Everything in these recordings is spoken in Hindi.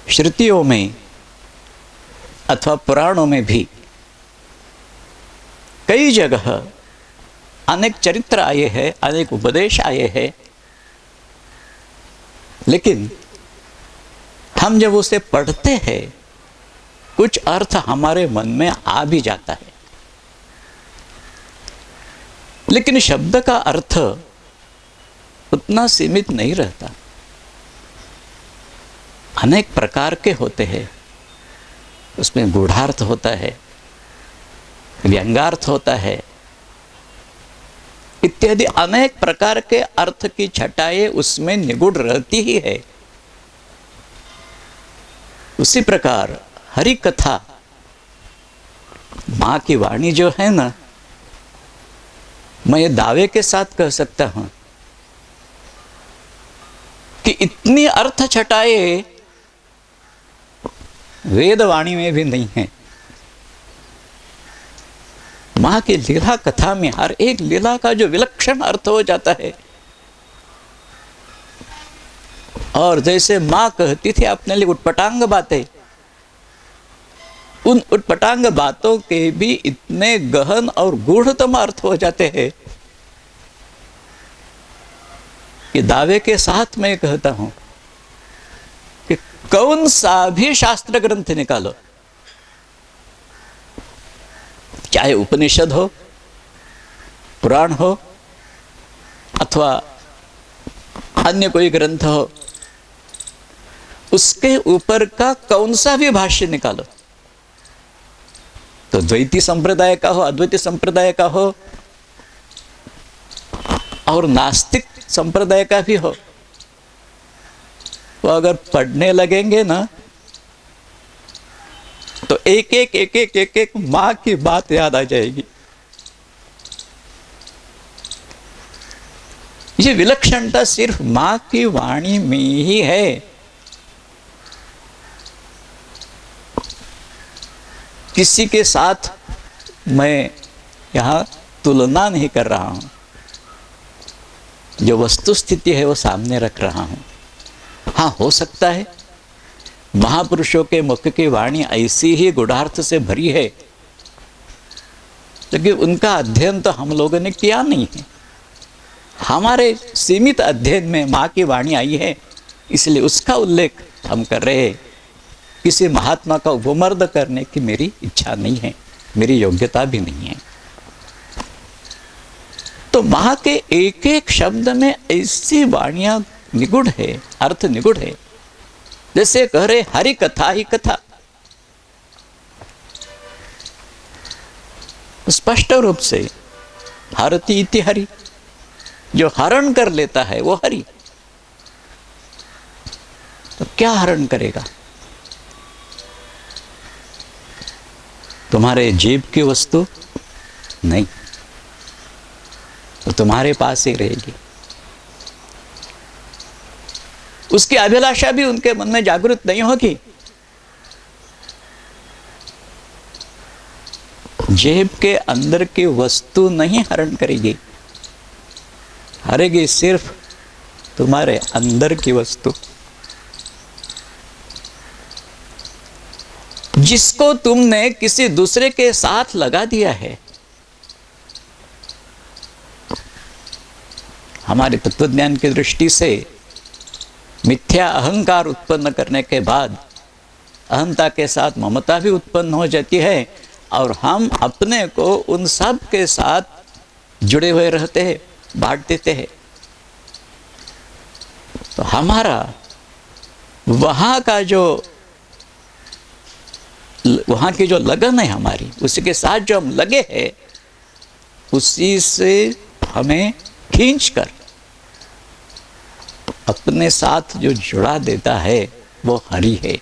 श्रुतियों में अथवा पुराणों में भी कई जगह अनेक चरित्र आए हैं, अनेक उपदेश आए हैं, लेकिन हम जब उसे पढ़ते हैं कुछ अर्थ हमारे मन में आ भी जाता है, लेकिन शब्द का अर्थ उतना सीमित नहीं रहता। अनेक प्रकार के होते हैं, उसमें गूढ़ार्थ होता है, व्यंग्यार्थ होता है, इत्यादि अनेक प्रकार के अर्थ की छटाएं उसमें निगूढ़ रहती ही है। उसी प्रकार हरि कथा, मां की वाणी जो है ना, मैं ये दावे के साथ कह सकता हूं कि इतनी अर्थ छटाएं वेद वाणी में भी नहीं है। मां की लीला कथा में हर एक लीला का जो विलक्षण अर्थ हो जाता है, और जैसे मां कहती थी अपने लिए उटपटांग बातें, उन उटपटांग बातों के भी इतने गहन और गूढ़तम अर्थ हो जाते हैं कि दावे के साथ मैं कहता हूं कि कौन सा भी शास्त्र ग्रंथ निकालो, चाहे उपनिषद हो, पुराण हो, अथवा अन्य कोई ग्रंथ हो, उसके ऊपर का कौन सा भी भाष्य निकालो, तो द्वैती संप्रदाय का हो, अद्वैती संप्रदाय का हो, और नास्तिक संप्रदाय का भी हो, तो अगर पढ़ने लगेंगे ना तो एक एक मां की बात याद आ जाएगी। ये विलक्षणता सिर्फ मां की वाणी में ही है। किसी के साथ मैं यहां तुलना नहीं कर रहा हूं, जो वस्तु स्थिति है वो सामने रख रहा हूं। हाँ, हो सकता है महापुरुषों के मुख की वाणी ऐसी ही गूढ़ार्थ से भरी है, लेकिन उनका अध्ययन तो हम लोगों ने किया नहीं है। हमारे सीमित अध्ययन में मां की वाणी आई है, इसलिए उसका उल्लेख हम कर रहे हैं। किसी महात्मा का उपमर्द करने की मेरी इच्छा नहीं है, मेरी योग्यता भी नहीं है। तो मां के एक एक शब्द में ऐसी वाणियां निगूढ़ है, अर्थ निगूढ़ है। जैसे कह रहे हरि कथा ही कथा, स्पष्ट रूप से हरति इति हरि, जो हरण कर लेता है वो हरि। तो क्या हरण करेगा? तुम्हारे जेब की वस्तु नहीं, तो तुम्हारे पास ही रहेगी। उसकी अभिलाषा भी उनके मन में जागृत नहीं होगी। जेब के अंदर की वस्तु नहीं हरण करेगी, हरेगी सिर्फ तुम्हारे अंदर की वस्तु, जिसको तुमने किसी दूसरे के साथ लगा दिया है। हमारे तत्वज्ञान की दृष्टि से मिथ्या अहंकार उत्पन्न करने के बाद अहंता के साथ ममता भी उत्पन्न हो जाती है, और हम अपने को उन सब के साथ जुड़े हुए रहते हैं, बांट देते हैं। तो हमारा वहां की जो लगन है हमारी, उसी के साथ जो हम लगे हैं, उसी से हमें खींचकर अपने साथ जो जुड़ा देता है वो हरि है।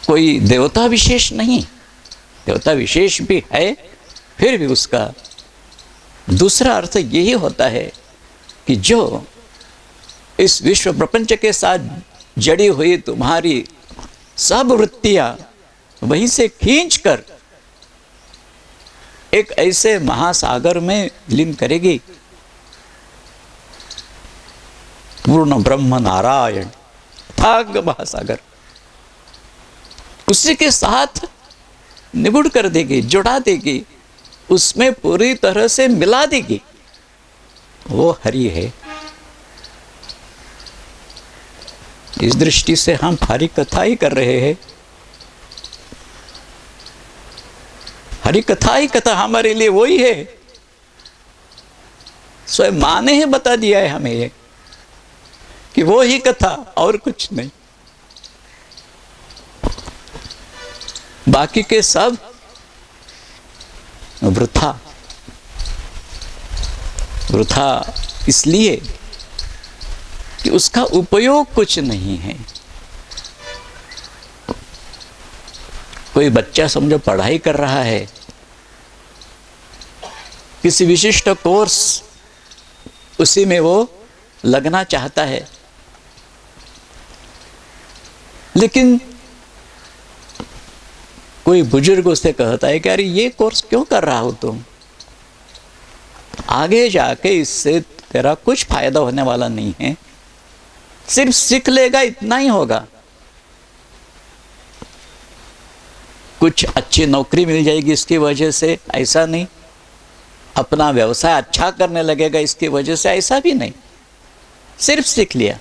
कोई देवता विशेष नहीं, देवता विशेष भी है, फिर भी उसका दूसरा अर्थ यही होता है कि जो इस विश्व प्रपंच के साथ जड़ी हुई तुम्हारी सब वृत्तियां वहीं से खींचकर एक ऐसे महासागर में लीन करेगी, पूर्ण ब्रह्म नारायण अथाग महासागर, उसी के साथ निगुड़ कर देगी, जुड़ा देगी, उसमें पूरी तरह से मिला देगी। वो हरि है। इस दृष्टि से हम हरि कथा ही कर रहे हैं। हरि कथा ही कथा हमारे लिए वही है। स्वयं मां ने ही बता दिया है हमें ये कि वो ही कथा और कुछ नहीं। बाकी के सब वृथा। वृथा इसलिए कि उसका उपयोग कुछ नहीं है। कोई बच्चा समझो पढ़ाई कर रहा है, किसी विशिष्ट कोर्स उसी में वो लगना चाहता है, लेकिन कोई बुजुर्ग उससे कहता है कि अरे ये कोर्स क्यों कर रहा हो तुम, आगे जाके इससे तेरा कुछ फायदा होने वाला नहीं है, सिर्फ सीख लेगा इतना ही होगा, कुछ अच्छी नौकरी मिल जाएगी इसकी वजह से, ऐसा नहीं, अपना व्यवसाय अच्छा करने लगेगा इसकी वजह से, ऐसा भी नहीं, सिर्फ सीख लिया।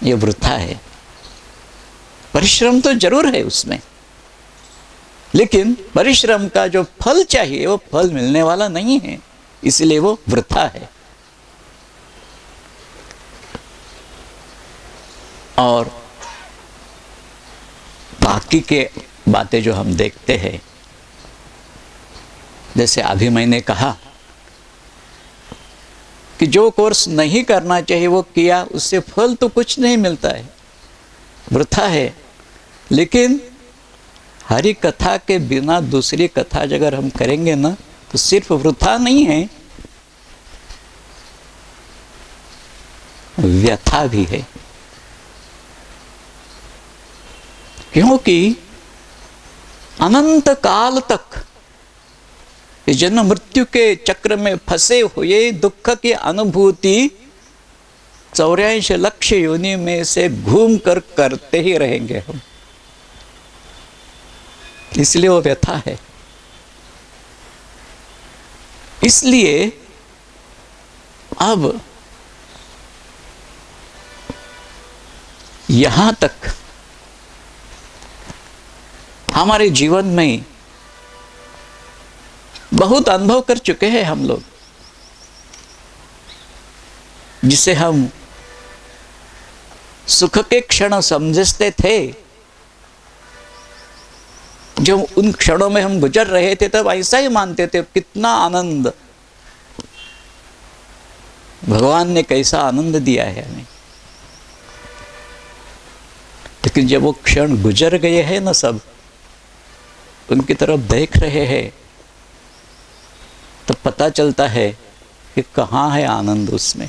ये वृथा है। परिश्रम तो जरूर है उसमें, लेकिन परिश्रम का जो फल चाहिए वो फल मिलने वाला नहीं है, इसलिए वो वृथा है। और बाकी के बातें जो हम देखते हैं, जैसे अभी मैंने कहा कि जो कोर्स नहीं करना चाहिए वो किया, उससे फल तो कुछ नहीं मिलता है, वृथा है। लेकिन हरि कथा के बिना दूसरी कथा अगर हम करेंगे ना तो सिर्फ वृथा नहीं है, व्यथा भी है। क्योंकि अनंत काल तक जन्म मृत्यु के चक्र में फंसे हुए दुख की अनुभूति 84 लक्ष योनि में से घूम कर करते ही रहेंगे हम, इसलिए वो व्यथा है। इसलिए अब यहां तक हमारे जीवन में बहुत अनुभव कर चुके हैं हम लोग, जिसे हम सुख के क्षण समझते थे, जब उन क्षणों में हम गुजर रहे थे तब ऐसा ही मानते थे, कितना आनंद, भगवान ने कैसा आनंद दिया है हमें। लेकिन जब वो क्षण गुजर गए हैं ना, सब उनकी तरफ देख रहे हैं, तो पता चलता है कि कहाँ है आनंद उसमें,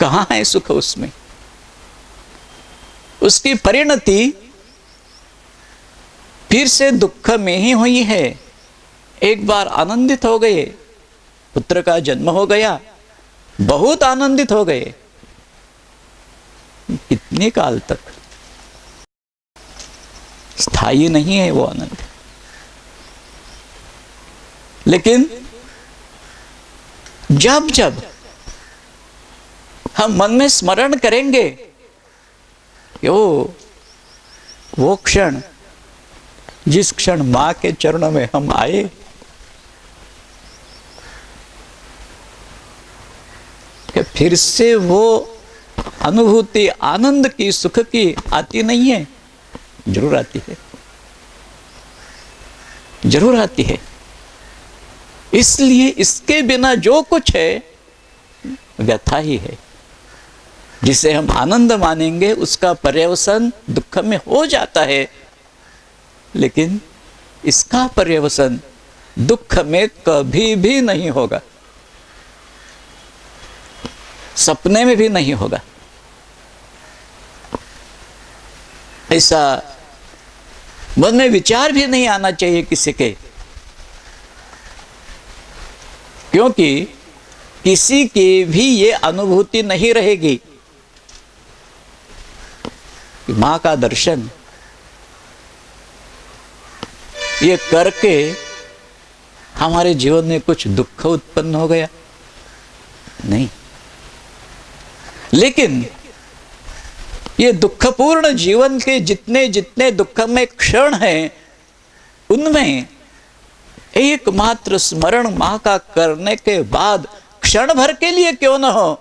कहाँ है सुख उसमें। उसकी परिणति फिर से दुख में ही हुई है। एक बार आनंदित हो गए, पुत्र का जन्म हो गया, बहुत आनंदित हो गए, कितने काल तक, स्थायी नहीं है वो आनंद। लेकिन जब जब हम मन में स्मरण करेंगे कि वो क्षण, जिस क्षण मां के चरणों में हम आए, कि फिर से वो अनुभूति आनंद की, सुख की आती नहीं है? जरूर आती है, जरूर आती है। इसलिए इसके बिना जो कुछ है व्यथा ही है। जिसे हम आनंद मानेंगे उसका पर्यवसन दुख में हो जाता है, लेकिन इसका पर्यवसन दुख में कभी भी नहीं होगा, सपने में भी नहीं होगा। ऐसा मन में विचार भी नहीं आना चाहिए किसी के, क्योंकि किसी की भी ये अनुभूति नहीं रहेगी कि मां का दर्शन ये करके हमारे जीवन में कुछ दुख उत्पन्न हो गया, नहीं। लेकिन ये दुखपूर्ण जीवन के जितने जितने दुखमय क्षण हैं, उनमें एकमात्र स्मरण मां का करने के बाद क्षण भर के लिए क्यों न हो,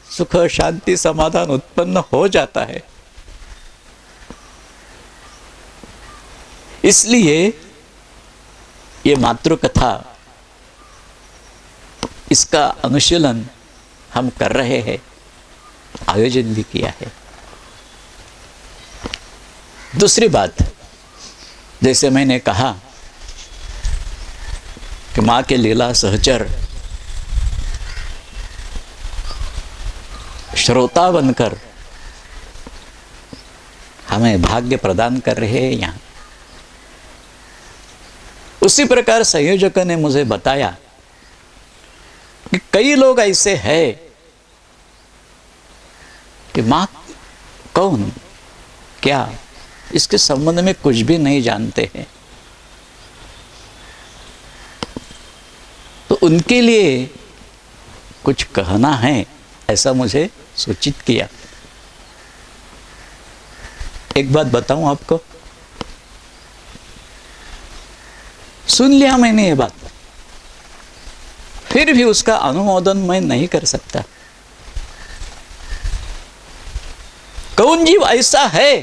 सुख शांति समाधान उत्पन्न हो जाता है। इसलिए ये मातृकथा, इसका अनुशीलन हम कर रहे हैं, आयोजन भी किया है। दूसरी बात, जैसे मैंने कहा कि मां के लीला सहचर श्रोता बनकर हमें भाग्य प्रदान कर रहे हैं यहां, उसी प्रकार संयोजकों ने मुझे बताया कि कई लोग ऐसे हैं कि मां कौन क्या इसके संबंध में कुछ भी नहीं जानते हैं। तो उनके लिए कुछ कहना है, ऐसा मुझे सूचित किया। एक बात बताऊं आपको, सुन लिया मैंने ये बात, फिर भी उसका अनुमोदन मैं नहीं कर सकता। कौन जीव ऐसा है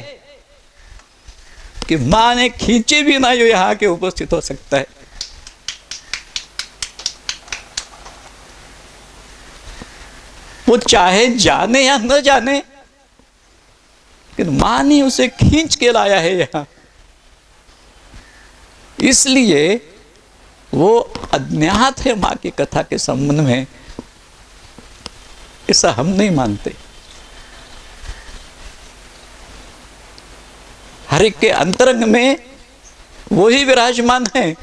कि मां ने खींचे भी ना यहां के उपस्थित हो सकता है? वो चाहे जाने या न जाने, लेकिन मां ने उसे खींच के लाया है यहां। इसलिए वो अज्ञात है मां की कथा के संबंध में, ऐसा हम नहीं मानते। हर एक के अंतरंग में वो ही विराजमान है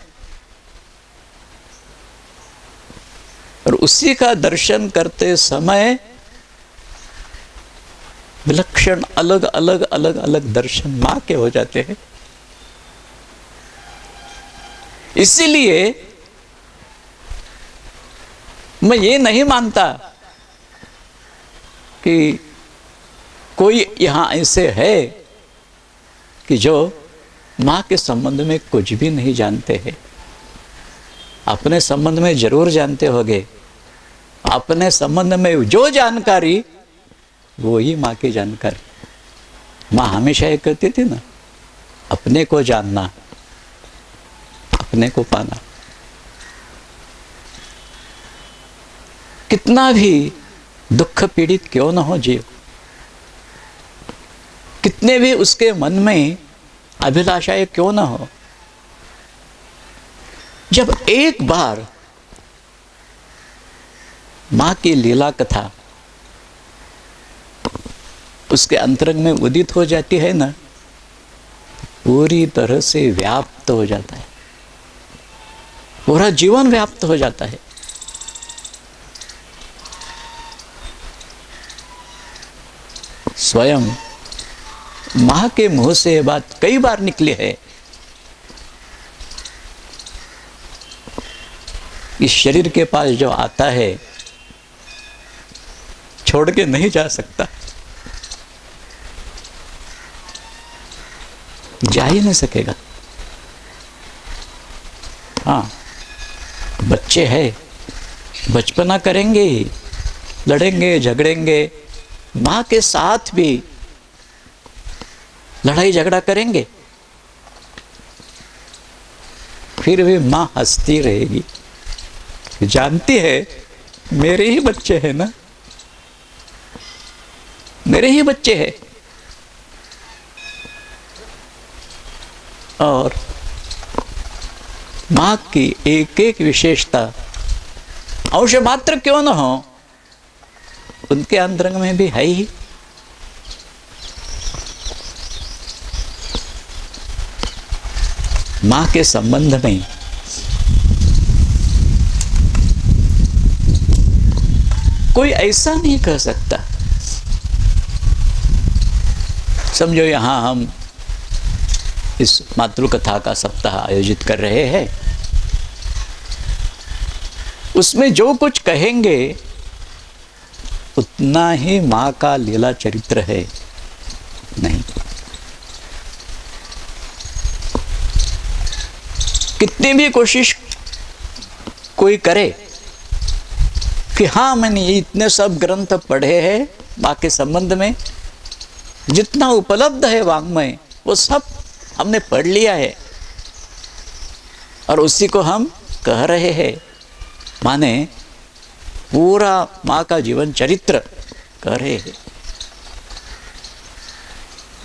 और उसी का दर्शन करते समय विलक्षण अलग अलग अलग अलग दर्शन मां के हो जाते हैं। इसीलिए मैं ये नहीं मानता कि कोई यहां ऐसे है कि जो मां के संबंध में कुछ भी नहीं जानते हैं। अपने संबंध में जरूर जानते होंगे। अपने संबंध में जो जानकारी, वो ही मां की जानकारी। मां हमेशा ये कहती थी ना, अपने को जानना, अपने को पाना। कितना भी दुख पीड़ित क्यों न हो जीव, कितने भी उसके मन में अभिलाषाएं क्यों न हो, जब एक बार मां की लीला कथा उसके अंतरंग में उदित हो जाती है ना, पूरी तरह से व्याप्त हो जाता है, पूरा जीवन व्याप्त हो जाता है। स्वयं मां के मुंह से ये बात कई बार निकली है, इस शरीर के पास जो आता है छोड़ के नहीं जा सकता, जा ही नहीं सकेगा। हाँ, बच्चे हैं, बचपना करेंगे, लड़ेंगे झगड़ेंगे, मां के साथ भी लड़ाई झगड़ा करेंगे, फिर भी मां हंसती रहेगी, जानती है मेरे ही बच्चे हैं ना, मेरे ही बच्चे हैं। और मां की एक एक विशेषता अंश मात्र क्यों न हो, उनके अंतरंग में भी है ही। मां के संबंध में कोई ऐसा नहीं कह सकता। समझो यहां हम इस मातृकथा का सप्ताह आयोजित कर रहे हैं, उसमें जो कुछ कहेंगे उतना ही मां का लीला चरित्र है, नहीं। कितनी भी कोशिश कोई करे कि हाँ मैंने इतने सब ग्रंथ पढ़े हैं मां के संबंध में, जितना उपलब्ध है वाङ्मय वो सब हमने पढ़ लिया है और उसी को हम कह रहे हैं, माने पूरा मां का जीवन चरित्र कह रहे हैं।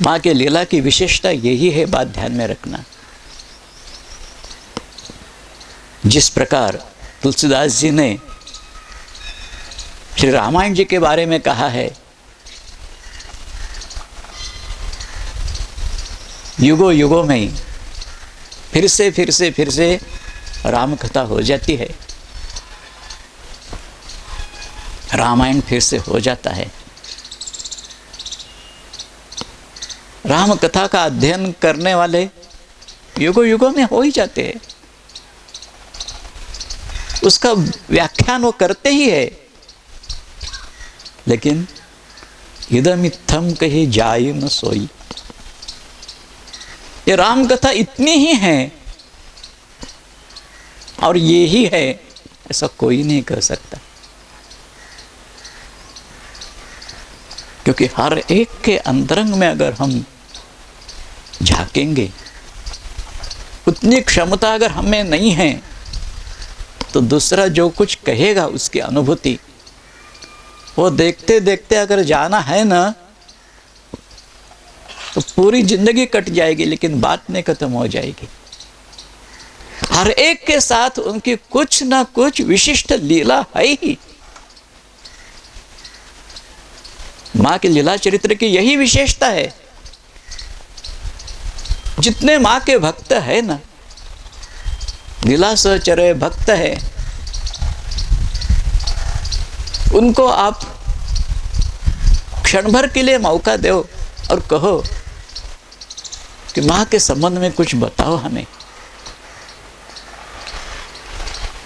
मां के लीला की विशेषता यही है, बात ध्यान में रखना। जिस प्रकार तुलसीदास जी ने श्री रामायण जी के बारे में कहा है, युगों युगों में फिर से राम कथा हो जाती है, रामायण फिर से हो जाता है। राम कथा का अध्ययन करने वाले युगों युगों में हो ही जाते हैं, उसका व्याख्यान वो करते ही है। लेकिन इदमित्थम कही जाय न सोई, ये राम कथा इतनी ही है और ये ही है, ऐसा कोई नहीं कह सकता। क्योंकि हर एक के अंतरंग में अगर हम झांकेंगे, उतनी क्षमता अगर हमें नहीं है, तो दूसरा जो कुछ कहेगा उसकी अनुभूति वो देखते देखते अगर जाना है ना, तो पूरी जिंदगी कट जाएगी, लेकिन बात नहीं खत्म हो जाएगी। हर एक के साथ उनकी कुछ ना कुछ विशिष्ट लीला है ही। मां के लीला चरित्र की यही विशेषता है। जितने मां के भक्त है ना, लीला सहचर्य भक्त है, उनको आप क्षण भर के लिए मौका दो और कहो कि मां के संबंध में कुछ बताओ हमें,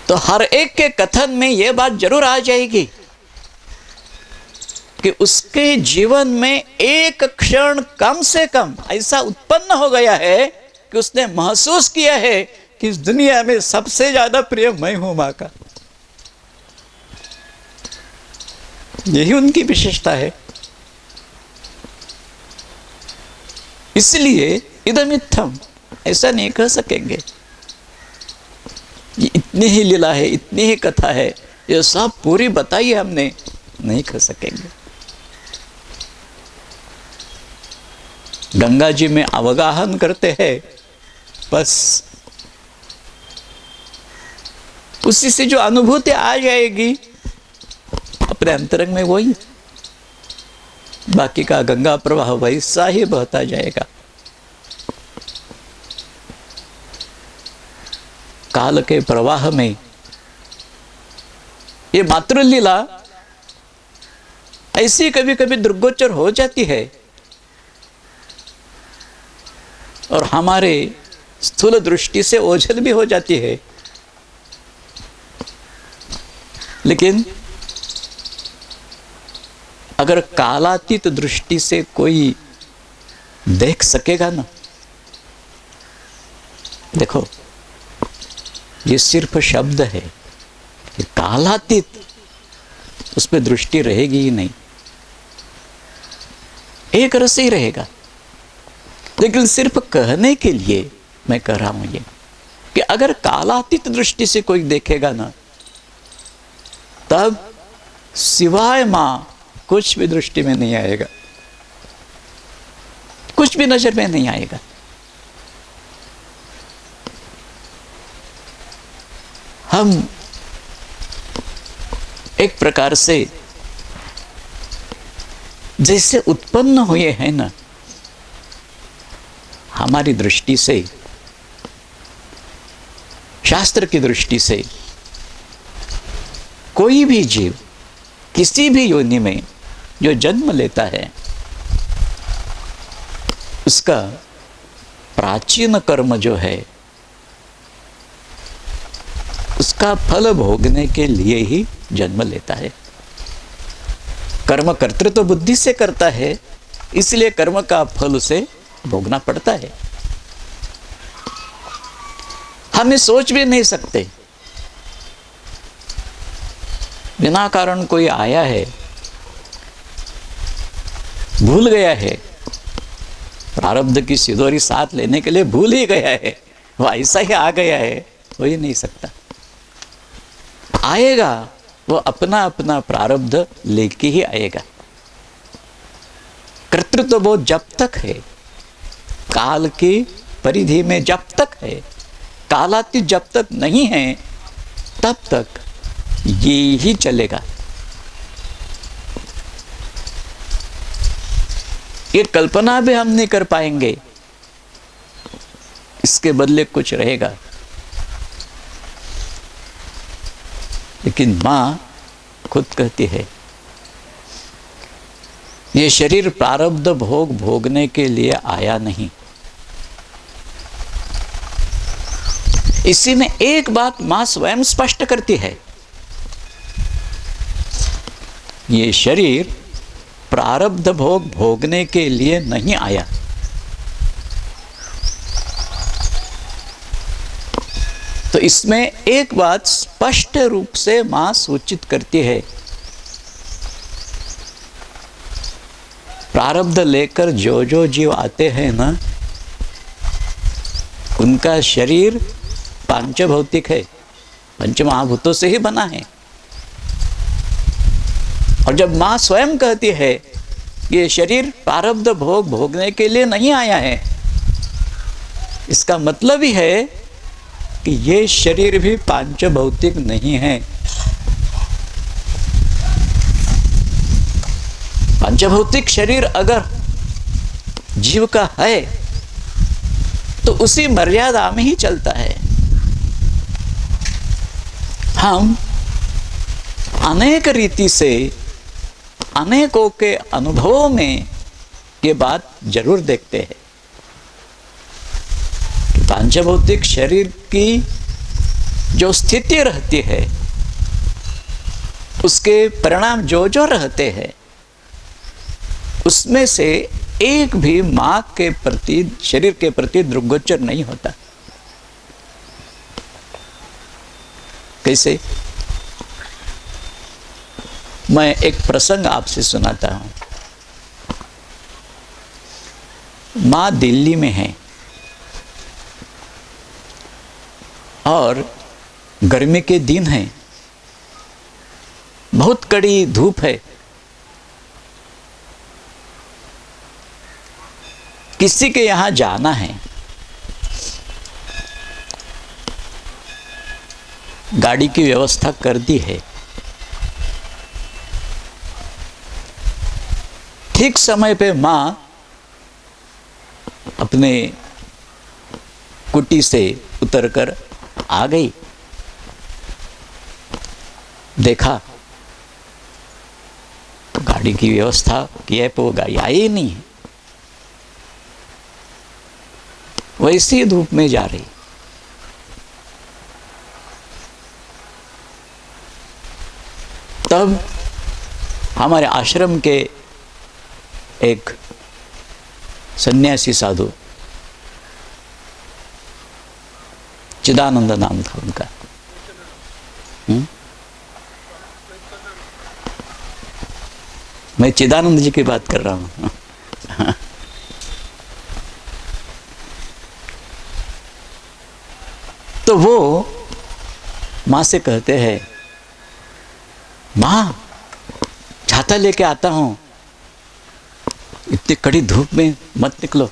तो हर एक के कथन में यह बात जरूर आ जाएगी कि उसके जीवन में एक क्षण कम से कम ऐसा उत्पन्न हो गया है कि उसने महसूस किया है कि इस दुनिया में सबसे ज्यादा प्रिय मैं हूं मां का। यही उनकी विशेषता है। इसलिए इदमित्थम ऐसा नहीं कह सकेंगे, ये इतनी ही लीला है, इतनी ही कथा है, ये सब पूरी बताई हमने, नहीं कह सकेंगे। गंगा जी में अवगाहन करते हैं, बस उसी से जो अनुभूति आ जाएगी अपने अंतरंग में, वही बाकी का गंगा प्रवाह वैसा ही बहता जाएगा। काल के प्रवाह में ये मातृलीला ऐसी कभी कभी दृग्गोचर हो जाती है और हमारे स्थूल दृष्टि से ओझल भी हो जाती है, लेकिन अगर कालातीत दृष्टि से कोई देख सकेगा ना, देखो ये सिर्फ शब्द है, ये कालातीत, उस पर दृष्टि रहेगी ही नहीं, एक रस ही रहेगा। लेकिन सिर्फ कहने के लिए मैं कह रहा हूं ये कि अगर कालातीत दृष्टि से कोई देखेगा ना, तब सिवाय मां कुछ भी दृष्टि में नहीं आएगा, कुछ भी नजर में नहीं आएगा। हम एक प्रकार से जैसे उत्पन्न हुए हैं ना, हमारी दृष्टि से, शास्त्र की दृष्टि से, कोई भी जीव किसी भी योनि में जो जन्म लेता है उसका प्राचीन कर्म जो है उसका फल भोगने के लिए ही जन्म लेता है। कर्म कर्तृत्व तो बुद्धि से करता है, इसलिए कर्म का फल उसे भोगना पड़ता है। हम ये सोच भी नहीं सकते, बिना कारण कोई आया है, भूल गया है, प्रारब्ध की सिदोरी साथ लेने के लिए भूल ही गया है, वो ऐसा ही आ गया है, हो ही नहीं सकता। आएगा वो अपना अपना प्रारब्ध लेके ही आएगा। कर्तृत्व बोध जब तक है, काल की परिधि में जब तक है, कालातीत जब तक नहीं है, तब तक ये ही चलेगा। ये कल्पना भी हम नहीं कर पाएंगे, इसके बदले कुछ रहेगा। लेकिन मां खुद कहती है ये शरीर प्रारब्ध भोग भोगने के लिए आया नहीं। इसी में एक बात मां स्वयं स्पष्ट करती है, ये शरीर प्रारब्ध भोग भोगने के लिए नहीं आया। तो इसमें एक बात स्पष्ट रूप से मां सूचित करती है, प्रारब्ध लेकर जो जो जीव आते हैं ना, उनका शरीर पांचभौतिक है, पंच महाभूतों से ही बना है। और जब मां स्वयं कहती है ये शरीर प्रारब्ध भोग भोगने के लिए नहीं आया है, इसका मतलब ही है कि ये शरीर भी पांचभौतिक नहीं है। पांचभौतिक शरीर अगर जीव का है तो उसी मर्यादा में ही चलता है। हम अनेक रीति से अनेकों के अनुभवों में ये बात जरूर देखते हैं कि पांचभौतिक शरीर की जो स्थिति रहती है, उसके परिणाम जो जो रहते हैं, उसमें से एक भी मां के प्रति, शरीर के प्रति दृग्गोचर नहीं होता। कैसे? मैं एक प्रसंग आपसे सुनाता हूं। मां दिल्ली में है और गर्मी के दिन है, बहुत कड़ी धूप है, किसी के यहां जाना है, गाड़ी की व्यवस्था कर दी है। ठीक समय पे मां अपने कुटी से उतरकर आ गई। देखा तो गाड़ी की व्यवस्था की है, वो गाड़ी आई ही नहीं है, वैसी धूप में जा रही। तब हमारे आश्रम के एक सन्यासी साधु, चिदानंद नाम था उनका, मैं चिदानंद जी की बात कर रहा हूं। तो वो मां से कहते हैं, मां छाता लेके आता हूं, इतनी कड़ी धूप में मत निकलो।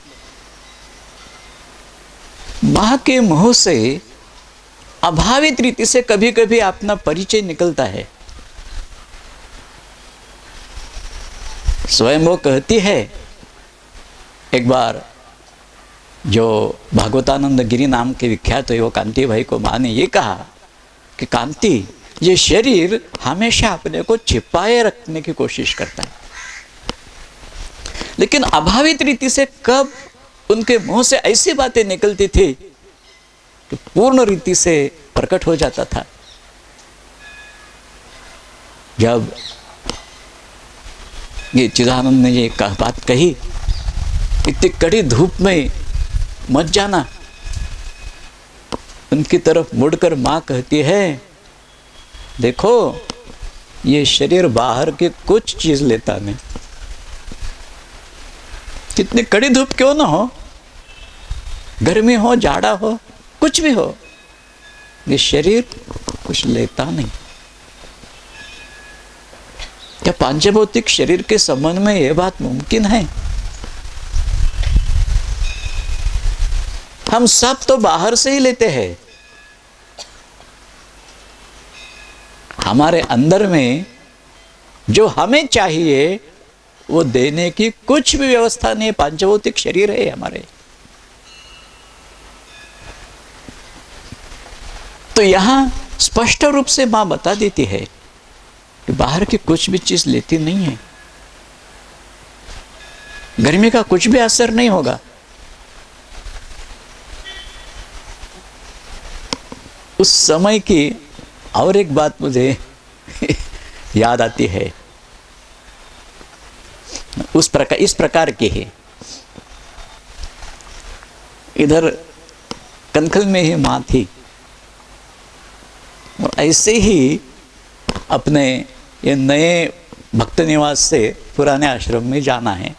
मां के मुंह से अभावित रीति से कभी कभी अपना परिचय निकलता है। स्वयं वो कहती है, एक बार जो भागवतानंद गिरी नाम के विख्यात है वो कांति भाई को मां ने ये कहा कि कांति, ये शरीर हमेशा अपने को छिपाए रखने की कोशिश करता है, लेकिन अभावित रीति से कब उनके मुंह से ऐसी बातें निकलती थी कि पूर्ण रीति से प्रकट हो जाता था। जब ये चिदानंद ने ये बात कही, इतनी कड़ी धूप में मत जाना, उनकी तरफ मुड़कर मां कहती है, देखो ये शरीर बाहर की कुछ चीज लेता नहीं, कितनी कड़ी धूप क्यों ना हो, गर्मी हो, जाड़ा हो, कुछ भी हो, ये शरीर कुछ लेता नहीं। क्या पांचभौतिक शरीर के संबंध में यह बात मुमकिन है? हम सब तो बाहर से ही लेते हैं, हमारे अंदर में जो हमें चाहिए वो देने की कुछ भी व्यवस्था नहीं। पांचभौतिक शरीर है हमारे। तो यहां स्पष्ट रूप से मां बता देती है कि बाहर की कुछ भी चीज लेती नहीं है, गर्मी का कुछ भी असर नहीं होगा। उस समय की और एक बात मुझे याद आती है, इस प्रकार की है। इधर कनखल में ही मां थी और ऐसे ही अपने ये नए भक्त निवास से पुराने आश्रम में जाना है।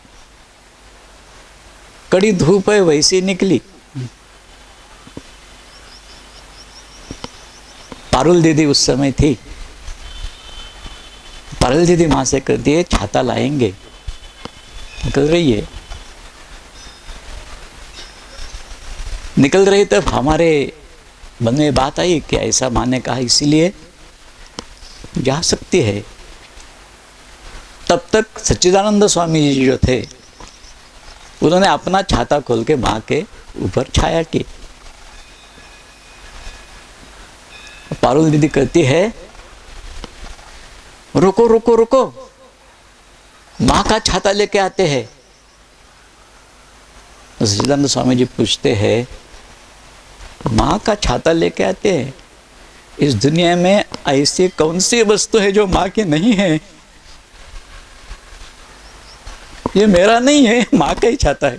कड़ी धूप है, वैसी निकली। पारुल दीदी उस समय थी। पारुल दीदी मां से कहती है, छाता लाएंगे? निकल रही है। निकल रही तब हमारे मन में बात आई कि ऐसा मां ने कहा, इसीलिए जा सकती है। तब तक सच्चिदानंद स्वामी जी जो थे, उन्होंने अपना छाता खोल के मां के ऊपर छाया की। पारुल दीदी कहती है, रुको रुको रुको, मां का छाता लेके आते हैं। सच्चिदानंद स्वामी जी पूछते हैं, मां का छाता लेके आते हैं? इस दुनिया में ऐसी कौन सी वस्तु है जो मां की नहीं है? ये मेरा नहीं है, मां का ही छाता है।